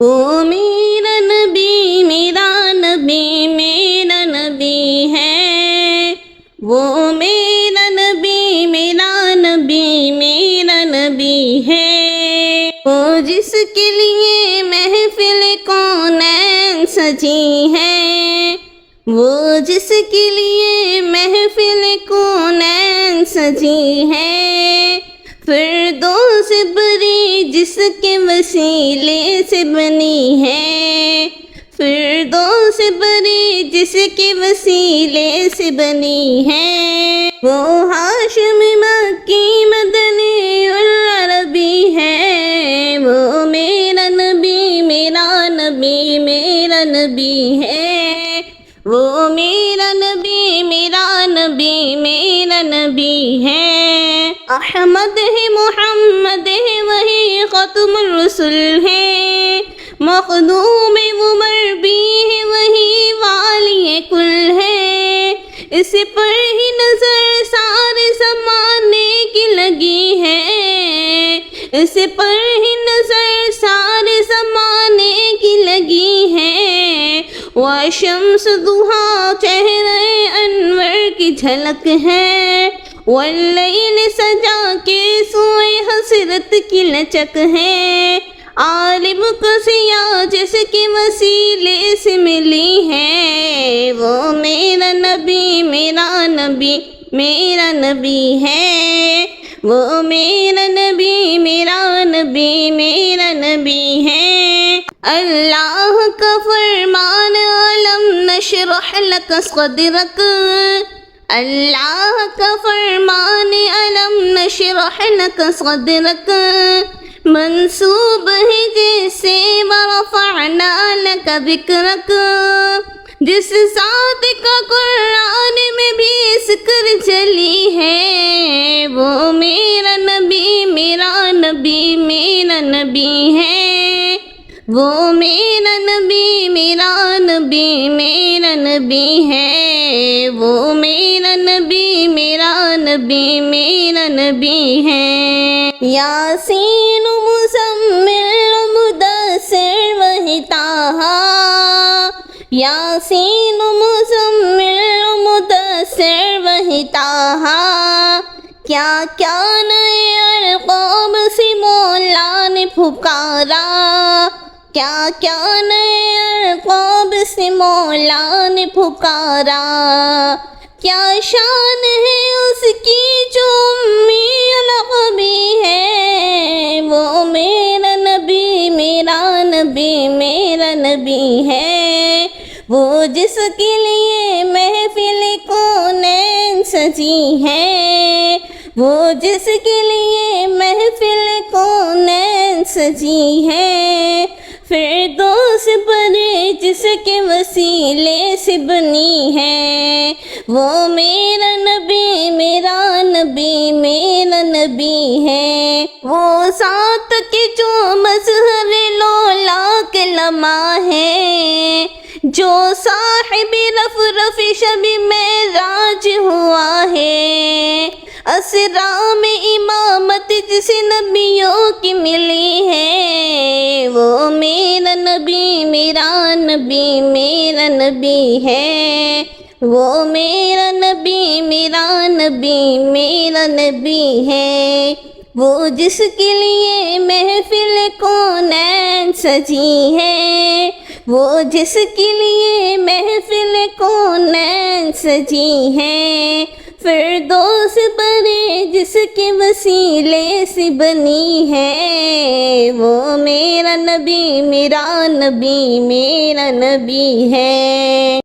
وہ میرا نبی میرا نبی میرا نبی ہے، وہ میرا نبی میرا نبی میرا نبی ہے، وہ جس کے لیے محفل کونین سجی ہے، وہ جس کے لیے محفل کونین سجی ہے، فردوس بری جس کے وسیلے سے بنی ہے، فردوس بری جس کے وسیلے سے بنی ہے، وہ ہاشم مکی مدنی العربی ہے، وہ میرا نبی میرا نبی میرا نبی ہے، وہ میرا نبی میرا نبی میرا نبی ہے، احمد ہے محمد ہے وہی ختم الرسل ہے، مخدوم عمر بھی ہے وہی والی کل ہے، اس پر ہی نظر سارے زمانے کی لگی ہے، اس پر ہی نظر سارے زمانے کی لگی ہے، وشمس ضحیٰ چہرے انور کی جھلک ہے، واللیل سجا کے سوئے حسرت کی لچک ہے، عالم کو سیاہ جس کے وسیلے سے ملی ہے، وہ میرا نبی میرا نبی میرا نبی ہے، وہ میرا نبی میرا نبی میرا نبی ہے، اللہ کا فرمان علم نشرح لک صدرک، اللہ کا فرمان علم نشرح لک صدرک، منسوب ہے جیسے ورفعنا لک ذکرک، جس ذات کا قرآن میں بھی ذکر چلی ہے، وہ میرا نبی میرا نبی میرا نبی ہے، وہ میرا نبی میرا نبی میرا نبی ہے، وہ میرا نبی میرا نبی میرا نبی ہے، یاسین مزمل مدثر وہی طٰہٰ، یاسین مزمل مدثر وہی طٰہٰ، کیا کیا نئے القاب سے مولا نے پھکارا، کیا کیا نئے القاب سے مولا نے پھکارا، کیا شان ہے اس کی جو امی لقبی ہے، وہ میرا نبی میرا نبی میرا نبی ہے، وہ جس کے لیے محفل کونین سجی ہے، وہ جس کے لیے محفل کونین سجی ہے، فردوس بری جس کے وسیلے سے بنی ہے، وہ میرا نبی میرا نبی میرا نبی ہے، وہ ذات کے جو مظہر لولا کے لمحہ ہے، جو صاحب رف شب معراج ہوا ہے، اسرا میں امامت جس نبیوں کی ملی ہے، وہ میرا نبی میرا نبی میرا نبی ہے، وہ میرا نبی میرا نبی میرا نبی ہے، وہ جس کے لیے محفل کونین سجی ہے، وہ جس کے لیے محفل کونین سجی ہے، فردوس بری جس کے وسیلے سے بنی ہے، وہ میرا نبی میرا نبی میرا نبی ہے۔